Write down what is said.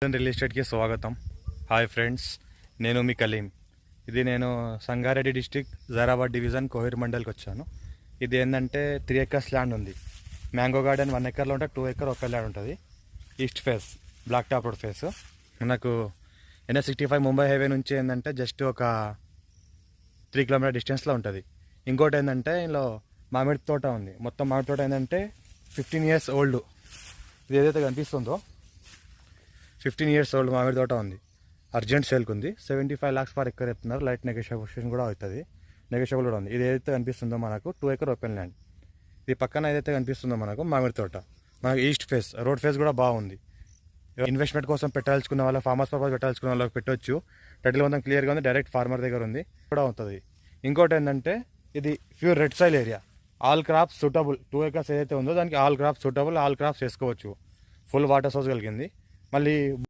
Real ఎస్టేట్కి స్వాగతం. Hi friends, నేను మీ కలీం. ఇది నేను సంగారెడ్డి డిస్టిక్ జైరాబాద్ డివిజన్ కోహిర్ మండల్కి వచ్చాను. ఇది ఏంటంటే 3 acres ల్యాండ్ ఉంది. మ్యాంగో గార్డెన్ 1 acre ఉంటే 2 acre ఒక ల్యాండ్ ఉంటుంది. East face, black top road face. మనకు NH65 ముంబై హైవే నుంచి ఏంటంటే జస్ట్ ఒక 3 kilometer డిస్టెన్స్లో ఉంటుంది. ఇంకోటి ఏంటంటే ఇందులో మామిడి తోట ఉంది. మొత్తం మామిడి తోట ఏంటంటే 15 years ఓల్డ్. ఇది ఏదైతే కనిపిస్తుందో 15 years ఓల్డ్ మామిడి తోట ఉంది. అర్జెంట్ సేల్కి ఉంది. 75 lakhs పర్ ఎకర్ చెప్తున్నారు. లైట్ నెగోషియేషన్ కూడా అవుతుంది, నెగోషియబుల్ కూడా ఉంది. ఇది ఏదైతే కనిపిస్తుందో మనకు 2 acre ఓపెన్ ల్యాండ్. ఇది పక్కన ఏదైతే కనిపిస్తుందో మనకు మామిడి తోట. మనకు ఈస్ట్ ఫేస్, రోడ్ ఫేస్ కూడా బాగుంది. ఇన్వెస్ట్మెంట్ కోసం పెట్టాల్సుకున్న వాళ్ళ, ఫార్మర్స్ పర్పస్ పెట్టాల్సుకున్న వాళ్ళకి పెట్టవచ్చు. టైటిల్ మొత్తం క్లియర్గా ఉంది, డైరెక్ట్ ఫార్మర్ దగ్గర ఉంది కూడా అవుతుంది. ఇంకోటి ఏంటంటే ఇది pure red soil area. All crops suitable. 2 acres ఏదైతే ఉందో దానికి all crops suitable, all crops వేసుకోవచ్చు. ఫుల్ వాటర్ సోర్స్ కలిగింది. మళ్ళీ